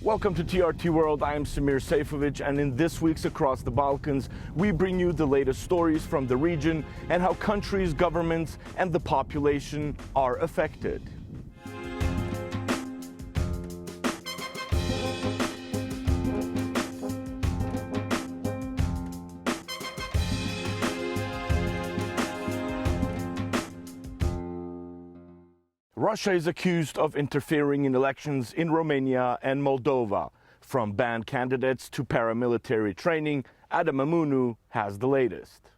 Welcome to TRT World. I am Semir Sejfovic, and in this week's Across the Balkans, we bring you the latest stories from the region and how countries, governments, and the population are affected. Russia is accused of interfering in elections in Romania and Moldova. From banned candidates to paramilitary training, Adam Amunu has the latest.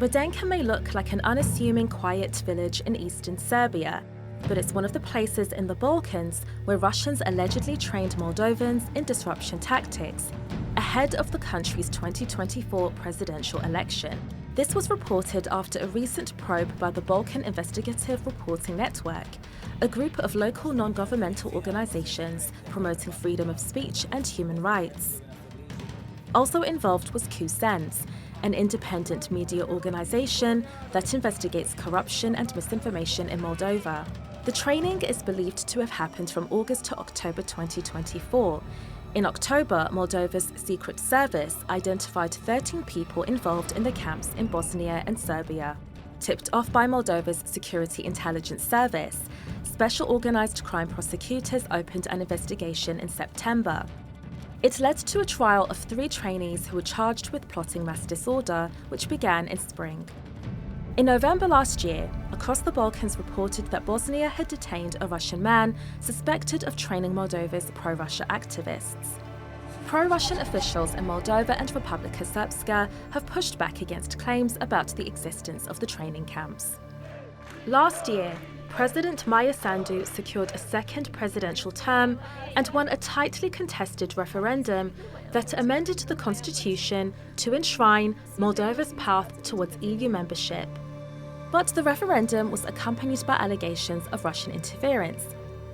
Brădenca may look like an unassuming, quiet village in eastern Serbia, but it's one of the places in the Balkans where Russians allegedly trained Moldovans in disruption tactics ahead of the country's 2024 presidential election. This was reported after a recent probe by the Balkan Investigative Reporting Network, a group of local non-governmental organizations promoting freedom of speech and human rights. Also involved was Accusations, an independent media organization that investigates corruption and misinformation in Moldova. The training is believed to have happened from August to October 2024. In October, Moldova's Secret Service identified 13 people involved in the camps in Bosnia and Serbia. Tipped off by Moldova's Security Intelligence Service, special organized crime prosecutors opened an investigation in September. It led to a trial of 3 trainees who were charged with plotting mass disorder, which began in spring. In November last year, Across the Balkans reported that Bosnia had detained a Russian man suspected of training Moldova's pro-Russia activists. Pro-Russian officials in Moldova and Republika Srpska have pushed back against claims about the existence of the training camps. Last year, President Maia Sandu secured a second presidential term and won a tightly contested referendum that amended the constitution to enshrine Moldova's path towards EU membership. But the referendum was accompanied by allegations of Russian interference,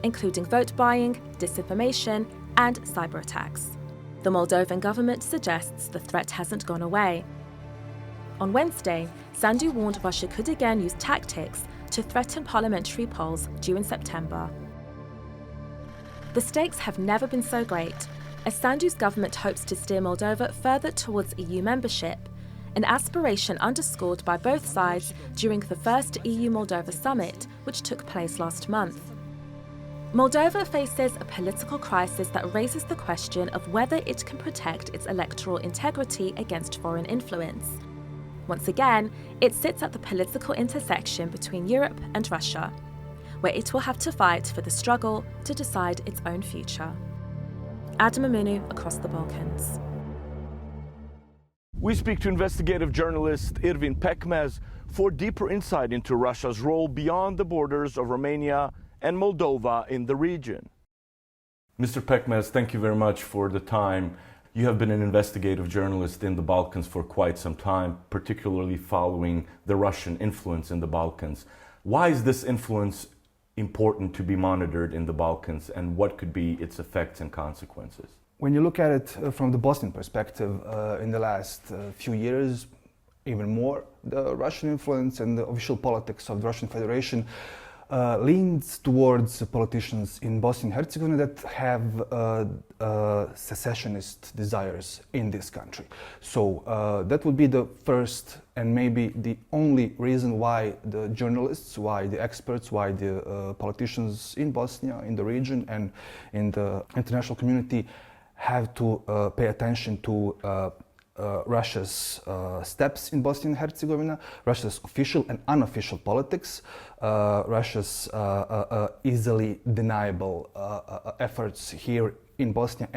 including vote buying, disinformation, and cyber attacks. The Moldovan government suggests the threat hasn't gone away. On Wednesday, Sandu warned Russia could again use tactics to threaten parliamentary polls due in September. The stakes have never been so great, as Sandu's government hopes to steer Moldova further towards EU membership, an aspiration underscored by both sides during the first EU-Moldova summit, which took place last month. Moldova faces a political crisis that raises the question of whether it can protect its electoral integrity against foreign influence. Once again, it sits at the political intersection between Europe and Russia, where it will have to fight for the struggle to decide its own future. Adam Amunu, Across the Balkans. We speak to investigative journalist Irvin Pekmez for deeper insight into Russia's role beyond the borders of Romania and Moldova in the region. Mr. Pekmez, thank you very much for the time. You have been an investigative journalist in the Balkans for quite some time, particularly following the Russian influence in the Balkans. Why is this influence important to be monitored in the Balkans, and what could be its effects and consequences? When you look at it from the Bosnian perspective, in the last few years, even more, the Russian influence and the official politics of the Russian Federation leans towards politicians in Bosnia and Herzegovina that have secessionist desires in this country. So that would be the first and maybe the only reason why the journalists, why the experts, why the politicians in Bosnia, in the region and in the international community have to pay attention to Russia's steps in Bosnia and Herzegovina, Russia's official and unofficial politics, Russia's easily deniable efforts here in Bosnia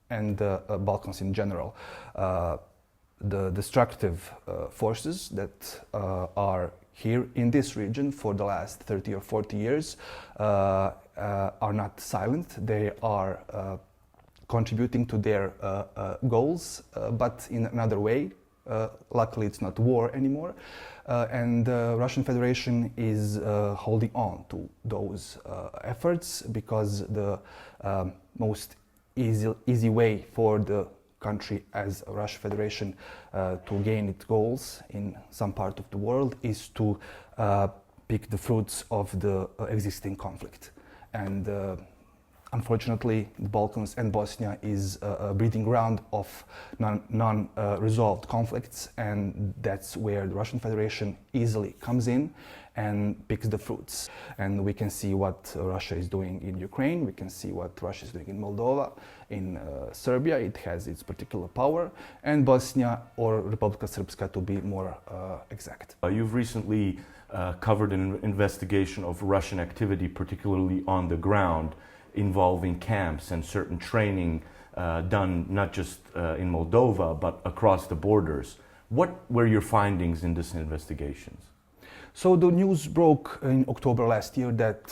and the Balkans in general. The destructive forces that are here in this region for the last 30 or 40 years are not silent. They are contributing to their goals, but in another way. Luckily, it's not war anymore. And the Russian Federation is holding on to those efforts because the most easy way for the country as a Russian Federation to gain its goals in some part of the world is to pick the fruits of the existing conflict. And Unfortunately, the Balkans and Bosnia is a breeding ground of non-resolved conflicts, and that's where the Russian Federation easily comes in and picks the fruits. And we can see what Russia is doing in Ukraine, we can see what Russia is doing in Moldova, in Serbia, it has its particular power, and Bosnia, or Republika Srpska to be more exact. You've recently covered an investigation of Russian activity, particularly on the ground, involving camps and certain training done not just in Moldova but across the borders. What were your findings in this investigations? So the news broke in October last year that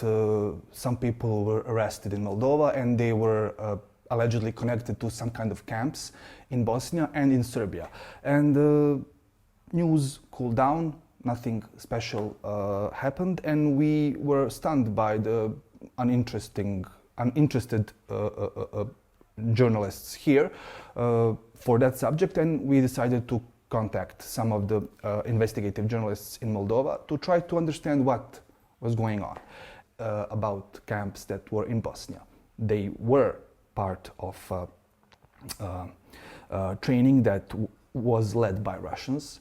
some people were arrested in Moldova and they were allegedly connected to some kind of camps in Bosnia and in Serbia. And the news cooled down, nothing special happened, and we were stunned by the uninterested journalists here for that subject, and we decided to contact some of the investigative journalists in Moldova to try to understand what was going on about camps that were in Bosnia. They were part of training that was led by Russians.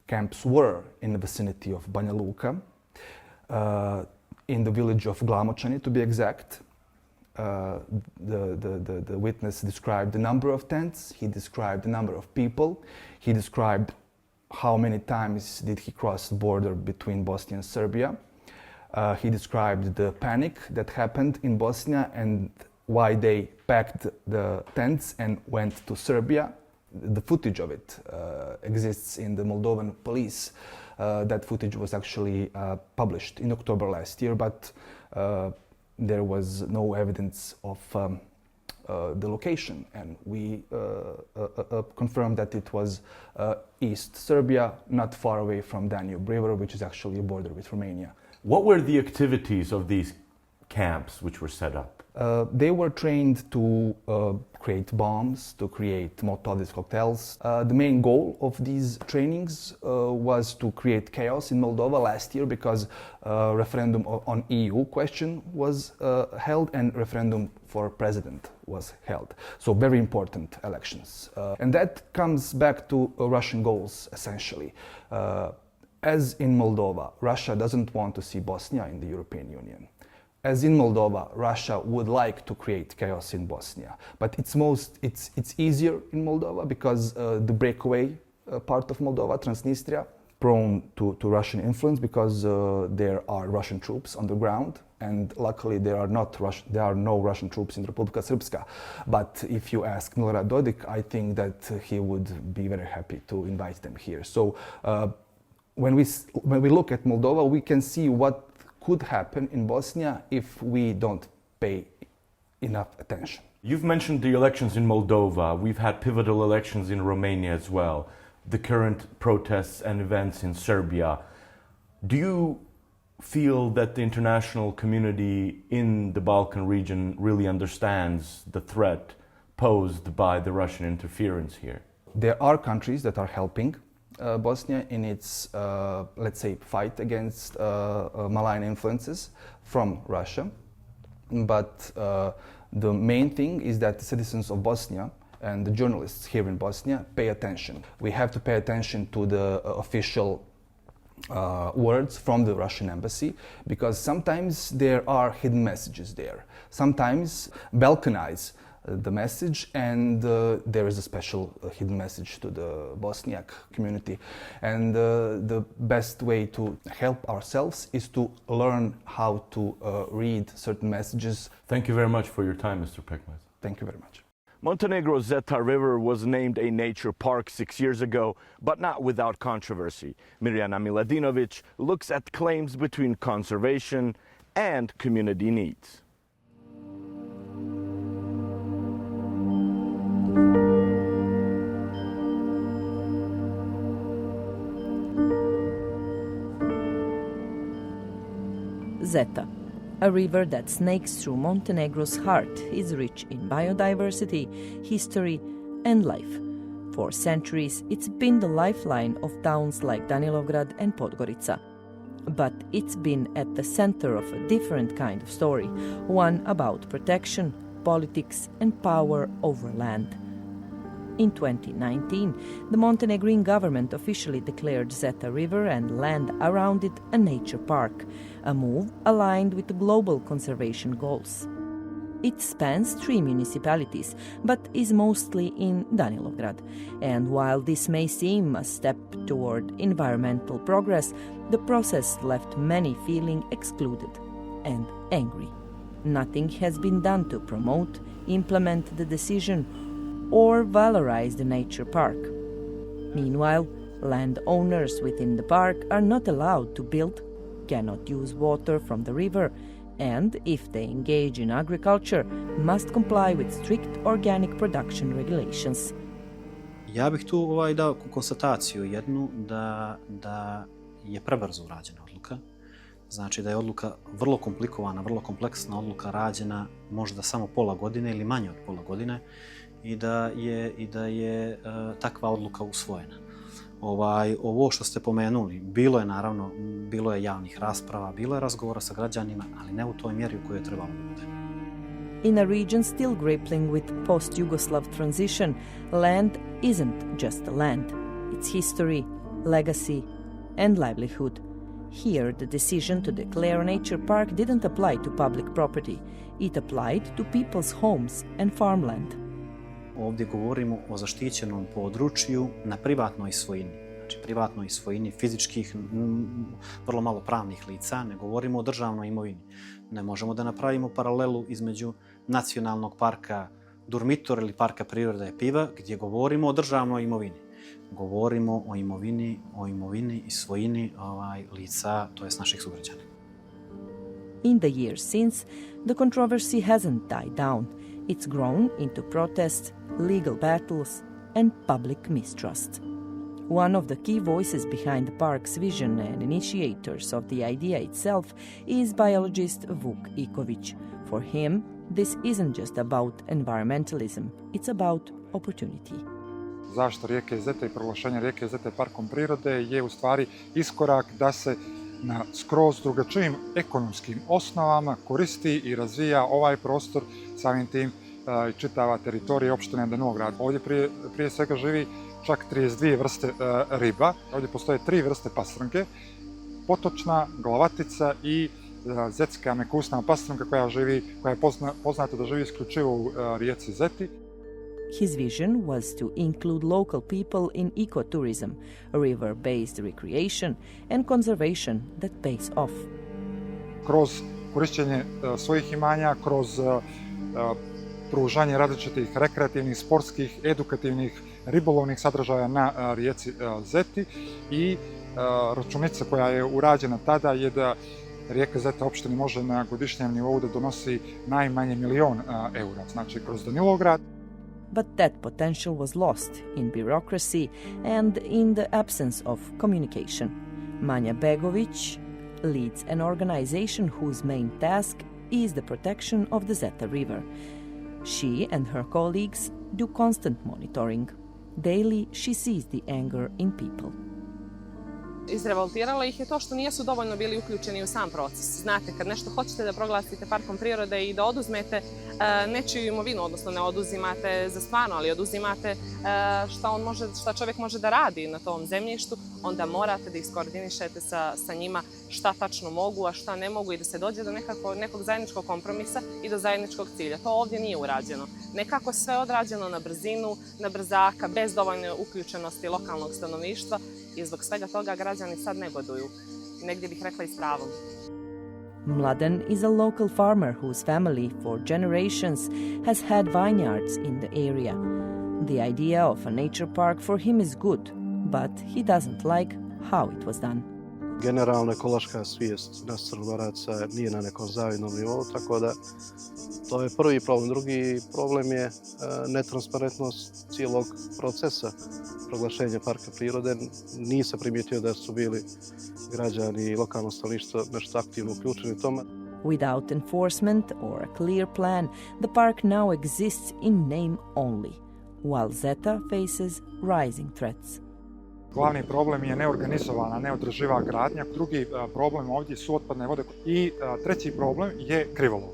Camps were in the vicinity of Banja Luka, in the village of Glamočani to be exact. The witness described the number of tents, he described the number of people, he described how many times did he cross the border between Bosnia and Serbia. He described the panic that happened in Bosnia and why they packed the tents and went to Serbia. The footage of it exists in the Moldovan police. That footage was actually published in October last year, but there was no evidence of the location, and we confirmed that it was East Serbia, not far away from Danube River, which is actually a border with Romania. What were the activities of these camps which were set up? They were trained to create bombs, to create Molotov cocktails. The main goal of these trainings was to create chaos in Moldova last year, because referendum on EU question was held and referendum for president was held. So very important elections. And that comes back to Russian goals, essentially. As in Moldova, Russia doesn't want to see Bosnia in the European Union. As in Moldova, Russia would like to create chaos in Bosnia, but it's easier in Moldova because the breakaway part of Moldova, Transnistria, prone to Russian influence because there are Russian troops on the ground, and luckily there are no Russian troops in Republika Srpska. But if you ask Milorad Dodik, I think that he would be very happy to invite them here. So when we look at Moldova, we can see what could happen in Bosnia if we don't pay enough attention. You've mentioned the elections in Moldova. We've had pivotal elections in Romania as well. The current protests and events in Serbia. Do you feel that the international community in the Balkan region really understands the threat posed by the Russian interference here? There are countries that are helping Bosnia in its, let's say, fight against malign influences from Russia. But the main thing is that the citizens of Bosnia and the journalists here in Bosnia pay attention. We have to pay attention to the official words from the Russian embassy, because sometimes there are hidden messages there. Sometimes balkanize the message, and there is a special hidden message to the Bosniak community. And the best way to help ourselves is to learn how to read certain messages. Thank you very much for your time, Mr. Pekmez. Thank you very much. Montenegro's Zeta River was named a nature park 6 years ago, but not without controversy. Mirjana Miladinovic looks at claims between conservation and community needs. Zeta, a river that snakes through Montenegro's heart, is rich in biodiversity, history, and life. For centuries, it's been the lifeline of towns like Danilovgrad and Podgorica. but it's been at the center of a different kind of story, one about protection, politics and power over land. In 2019, the Montenegrin government officially declared Zeta River and land around it a nature park, a move aligned with the global conservation goals. It spans 3 municipalities, but is mostly in Danilovgrad. And while this may seem a step toward environmental progress, the process left many feeling excluded and angry. Nothing has been done to promote, implement the decision, or valorize the nature park. Meanwhile, landowners within the park are not allowed to build, cannot use water from the river, and if they engage in agriculture, must comply with strict organic production regulations. Ja bih tu dao konstataciju jednu da je prebrzo urađena odluka. Znači da je odluka vrlo komplikovana, vrlo kompleksna odluka rađena možda samo pola godine ili manje od pola godine i da je takva odluka usvojena. Ovo što ste pomenuli, bilo je javnih rasprava, bilo je razgovora sa građanima, ali ne u toj mjeri u kojoj je trebalo da bude. In a region still grappling with post-Yugoslav transition, land isn't just a land. It's history, legacy and livelihood. Here, the decision to declare a nature park didn't apply to public property. It applied to people's homes and farmland. Ovdje govorimo o zaštićenom području na privatnoj svojini. Znači privatnoj svojini fizičkih, vrlo malo pravnih lica, ne govorimo o državnoj imovini. Ne možemo da napravimo paralelu između nacionalnog parka Durmitor ili parka prirode Piva, gdje govorimo o državnoj imovini. Govorimo o imovini i svojini lica, to jest naših sugrađana. In the years since, the controversy hasn't died down. It's grown into protests, legal battles, and public mistrust. One of the key voices behind the park's vision and initiators of the idea itself is biologist Vuk Ikovic. For him, this isn't just about environmentalism, it's about opportunity. Zaštita rijeke Zete i proglašenje rijeke Zete parkom prirode je u stvari iskorak da se na skroz drugačijim ekonomskim osnovama koristi i razvija ovaj prostor, samim tim čitava teritorija opštine Danilovgrad. Ovdje prije svega živi čak 32 vrste riba. Ovdje postoje 3 vrste pastranke, potočna, glavatica i zetska mekusna pastranka koja je poznata da živi isključivo u rijeci Zeti. His vision was to include local people in ecotourism, river-based recreation and conservation that pays off. Kroz korišćenje svojih imanja, kroz pružanje različitih rekreativnih, sportskih, edukativnih, ribolovnih sadržaja na rijeci Zeti i računica koja je urađena tada je da rijeka Zeta opštini može na godišnjem nivou da donosi najmanje 1 milion eura, znači kroz Danilovgrad. But that potential was lost in bureaucracy and in the absence of communication. Manja Begovic leads an organization whose main task is the protection of the Zeta River. She and her colleagues do constant monitoring. Daily she sees the anger in people. Izrevoltiralo ih je to što nisu dovoljno bili uključeni u sam proces. Znate, kad nešto hoćete da proglasite parkom prirode i da oduzmete nečiju imovinu, odnosno ne oduzimate za stvarno, ali oduzimate šta čovjek može da radi na tom zemljištu, onda morate da iskoordinišete sa njima šta tačno mogu, a šta ne mogu i da se dođe do nekog zajedničkog kompromisa i do zajedničkog cilja. To ovdje nije urađeno. Nekako sve odrađeno na brzinu, na brzaka, bez dovoljne uključenosti lokalnog stanovništva i zbog svega toga građani sad negoduju. Negdje bih rekla i s pravom. Mladen is a local farmer whose family for generations has had vineyards in the area. The idea of a nature park for him is good, but he doesn't like how it was done. Generalna ekološka svijest nas Crnogoraca nije na nekom zavidnom nivou, tako da to je prvi problem. Drugi problem je netransparentnost cijelog procesa proglašenja parka prirode. Nisam primijetio da su bili građani i lokalno stanovništvo nešto aktivno uključeni u tome. Without enforcement or a clear plan, the park now exists in name only, while Zeta faces rising threats. Glavni problem je neorganizovana, neodrživa gradnja. Drugi problem ovdje su otpadne vode. I treći problem je krivolov.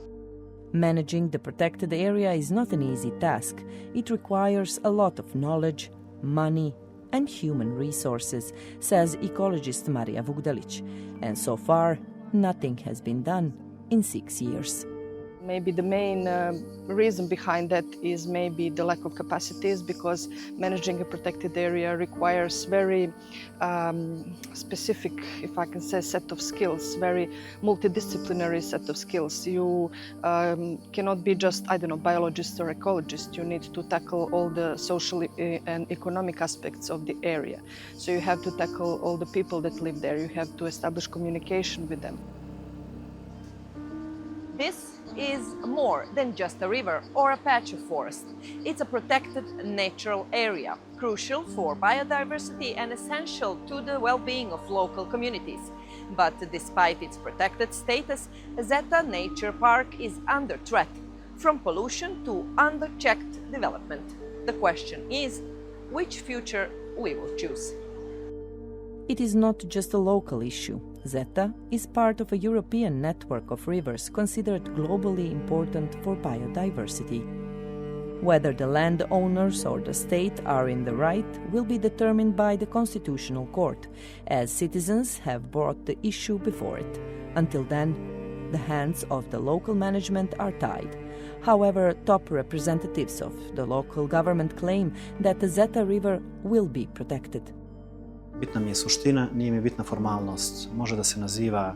Managing the protected area is not an easy task. It requires a lot of knowledge, money, and human resources, says ecologist Marija Vugdelić. And so far, nothing has been done in 6 years. Maybe the main reason behind that is maybe the lack of capacities, because managing a protected area requires very specific, if I can say, set of skills, very multidisciplinary set of skills. You cannot be just, I don't know, biologist or ecologist. You need to tackle all the social and economic aspects of the area. So you have to tackle all the people that live there. You have to establish communication with them. This is more than just a river or a patch of forest. It's a protected natural area, crucial for biodiversity and essential to the well-being of local communities. But despite its protected status, Zeta Nature Park is under threat, from pollution to unchecked development. The question is, which future we will choose? It is not just a local issue. Zeta is part of a European network of rivers considered globally important for biodiversity. Whether the landowners or the state are in the right will be determined by the Constitutional Court, as citizens have brought the issue before it. Until then, the hands of the local management are tied. However, top representatives of the local government claim that the Zeta River will be protected. Bitna mi je suština, nije mi bitna formalnost. Može da se naziva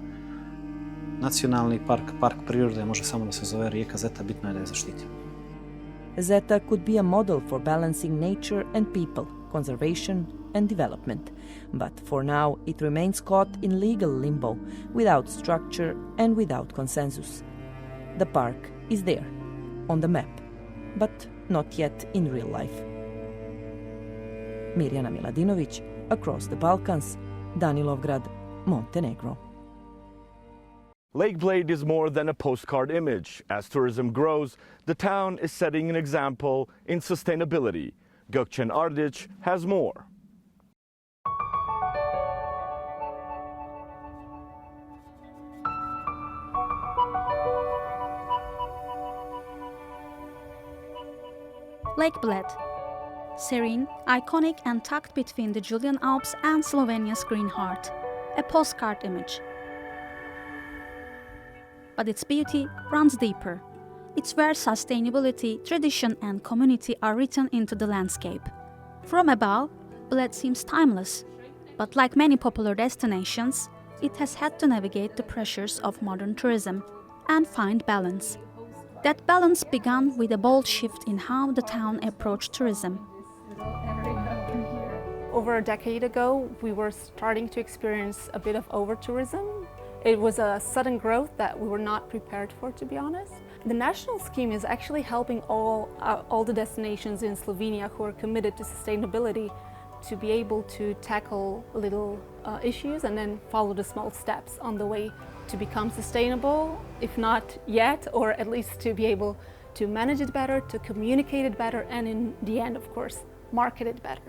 nacionalni park, park prirode, može samo da se zove rijeka Zeta, bitno je da je zaštitimo. Zeta could be a model for balancing nature and people, conservation and development. But for now, it remains caught in legal limbo, without structure and without consensus. The park is there, on the map, but not yet in real life. Mirjana Miladinović, Across the Balkans, Danilovgrad, Montenegro. Lake Bled is more than a postcard image. As tourism grows, the town is setting an example in sustainability. Gökçen Ardic has more. Lake Bled. Serene, iconic and tucked between the Julian Alps and Slovenia's Green Heart. A postcard image. But its beauty runs deeper. It's where sustainability, tradition and community are written into the landscape. From above, Bled seems timeless. But like many popular destinations, it has had to navigate the pressures of modern tourism and find balance. That balance began with a bold shift in how the town approached tourism. Over a decade ago, we were starting to experience a bit of over-tourism. It was a sudden growth that we were not prepared for, to be honest. The national scheme is actually helping all the destinations in Slovenia who are committed to sustainability to be able to tackle little issues and then follow the small steps on the way to become sustainable, if not yet, or at least to be able to manage it better, to communicate it better, and in the end, of course, market it better.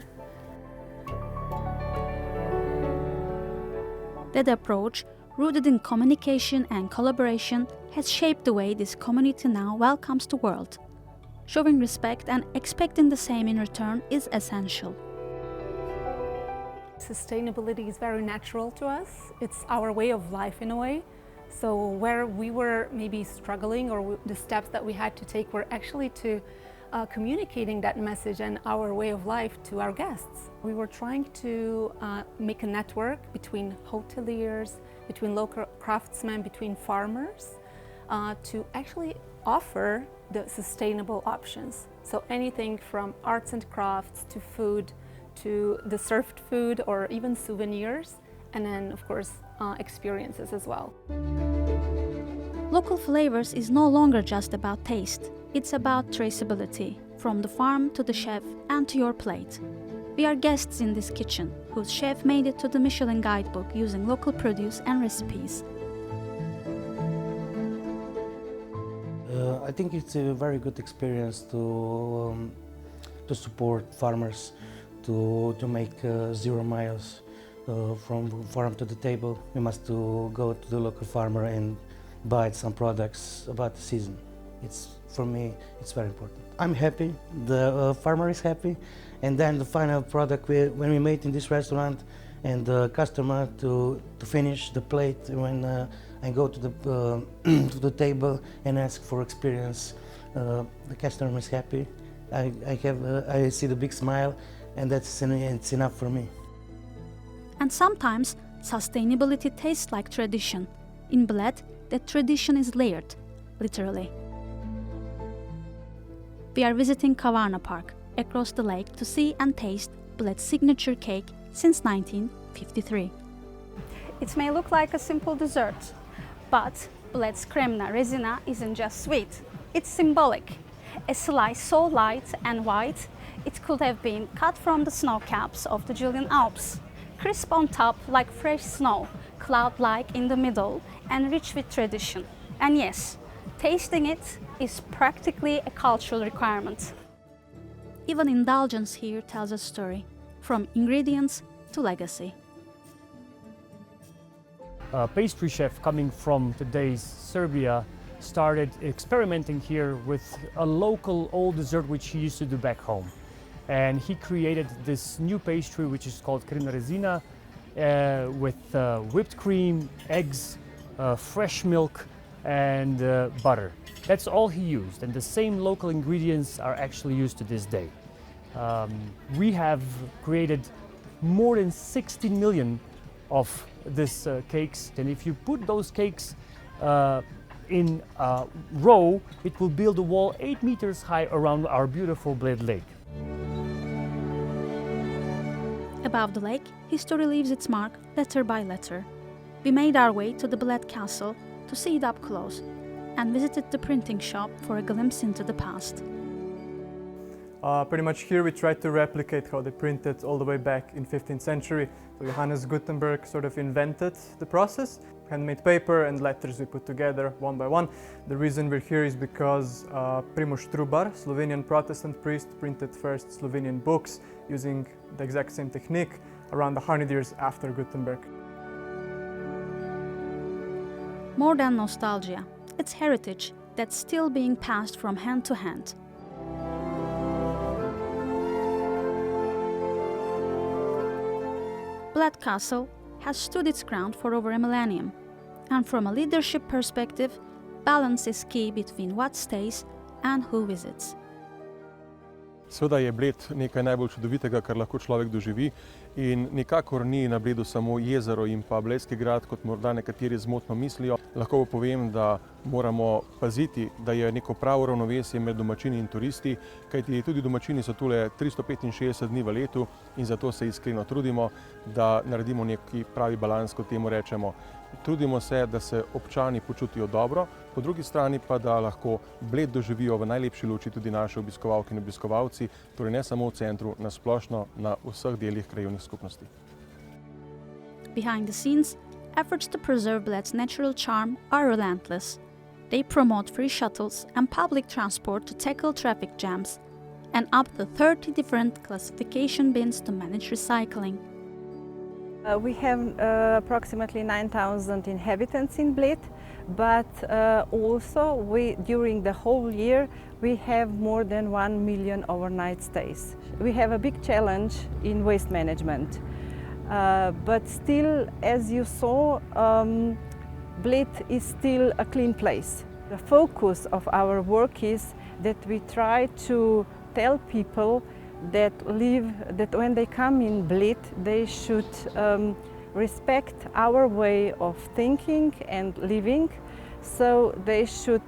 That approach, rooted in communication and collaboration, has shaped the way this community now welcomes the world. Showing respect and expecting the same in return is essential. Sustainability is very natural to us. It's our way of life in a way. So where we were maybe struggling, or the steps that we had to take were actually to communicating that message and our way of life to our guests. We were trying to make a network between hoteliers, between local craftsmen, between farmers, to actually offer the sustainable options. So anything from arts and crafts to food, to the served food or even souvenirs, and then of course experiences as well. Local flavors is no longer just about taste. It's about traceability, from the farm to the chef and to your plate. We are guests in this kitchen, whose chef made it to the Michelin guidebook using local produce and recipes. I think it's a very good experience to support farmers, to make 0 miles from farm to the table. We must go to the local farmer and buy some products about the season. For me, it's very important. I'm happy, the farmer is happy, and then the final product when we made in this restaurant, and the customer to finish the plate when I go to the to the table and ask for experience. The customer is happy. I see the big smile, and it's enough for me. And sometimes sustainability tastes like tradition. In Bled, that tradition is layered, literally. We are visiting Kavarna Park, across the lake, to see and taste Bled's signature cake since 1953. It may look like a simple dessert, but Bled's cremna resina isn't just sweet, it's symbolic. A slice so light and white, it could have been cut from the snow caps of the Julian Alps. Crisp on top like fresh snow, cloud-like in the middle, and rich with tradition. And yes, tasting it is practically a cultural requirement. Even indulgence here tells a story, from ingredients to legacy. A pastry chef coming from today's Serbia started experimenting here with a local old dessert which he used to do back home. And he created this new pastry which is called cremna resina with whipped cream, eggs, fresh milk and butter. That's all he used, and the same local ingredients are actually used to this day. We have created more than 16 million of these cakes, and if you put those cakes in a row, it will build a wall 8 meters high around our beautiful Bled Lake. Above the lake, history leaves its mark letter by letter. We made our way to the Bled Castle to see it up close, and visited the printing shop for a glimpse into the past. Pretty much here we tried to replicate how they printed all the way back in 15th century. So Johannes Gutenberg sort of invented the process. Handmade paper and letters we put together one by one. The reason we're here is because Primož Trubar, Slovenian Protestant priest, printed first Slovenian books using the exact same technique around 100 years after Gutenberg. More than nostalgia, it's heritage that's still being passed from hand to hand. Bled Castle has stood its ground for over a millennium, and from a leadership perspective, balance is key between what stays and who visits. Seveda je Bled nekaj najbolj čudovitega, kar lahko človek doživi, in nikakor ni na Bledu samo jezero in pa Bledski grad, kot morda nekateri zmotno mislijo. Lahko pa povem, da moramo paziti, da je neko pravo ravnovesje med domačini in turisti, kajti tudi domačini so tule 365 dni v letu in zato se iskreno trudimo, da naredimo neki pravi balans, kot temu rečemo. Trudimo se, da se občani počutijo dobro, po drugi strani pa, da lahko Bled doživijo v najlepši luči tudi naše obiskovalke in obiskovalci, torej ne samo v centru, na splošno na vseh delih krajevnih skupnosti. Behind the scenes, efforts to preserve Bled's natural charm are relentless. They promote free shuttles and public transport to tackle traffic jams, and up to 30 different classification bins to manage recycling. We have approximately 9,000 inhabitants in Bled, but also during the whole year we have more than 1 million overnight stays. We have a big challenge in waste management, but still, as you saw, Bled is still a clean place. The focus of our work is that we try to tell people that when they come in Bled, they should respect our way of thinking and living, so they should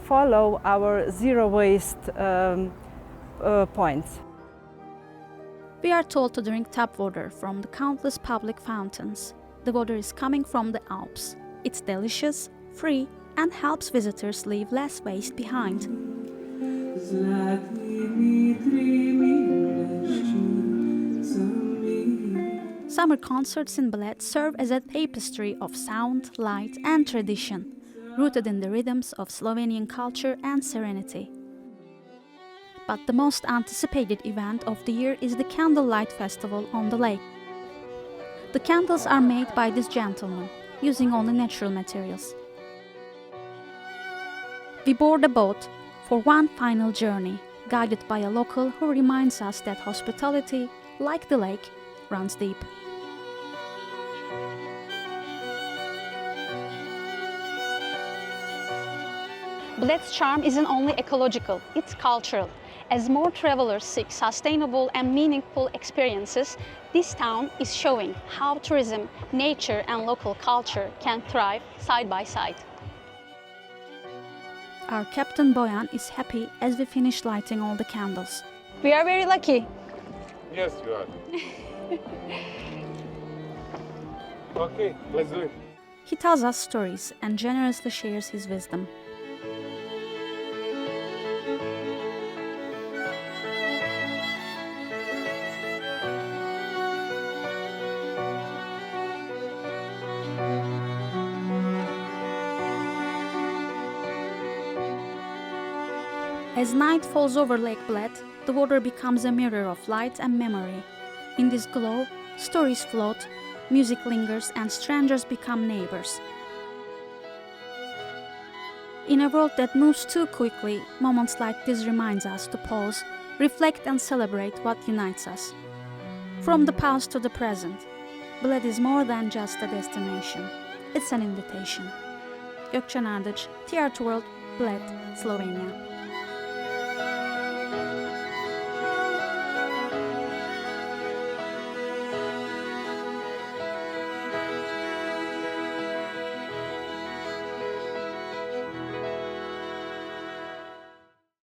follow our zero waste points. We are told to drink tap water from the countless public fountains. The water is coming from the Alps. It's delicious, free, and helps visitors leave less waste behind. Summer concerts in Bled serve as a tapestry of sound, light, and tradition, rooted in the rhythms of Slovenian culture and serenity. But the most anticipated event of the year is the Candlelight Festival on the lake. The candles are made by this gentleman, using only natural materials. We board a boat for one final journey, guided by a local who reminds us that hospitality, like the lake, runs deep. Bled's charm isn't only ecological, it's cultural. As more travelers seek sustainable and meaningful experiences, this town is showing how tourism, nature and local culture can thrive side by side. Our Captain Boyan is happy as we finish lighting all the candles. We are very lucky. Yes, you are. Okay, let's do it. He tells us stories and generously shares his wisdom. As night falls over Lake Bled, the water becomes a mirror of light and memory. In this glow, stories float, music lingers, and strangers become neighbors. In a world that moves too quickly, moments like this reminds us to pause, reflect and celebrate what unites us. From the past to the present, Bled is more than just a destination. It's an invitation. Gökçen Ardıç, TRT World, Bled, Slovenia.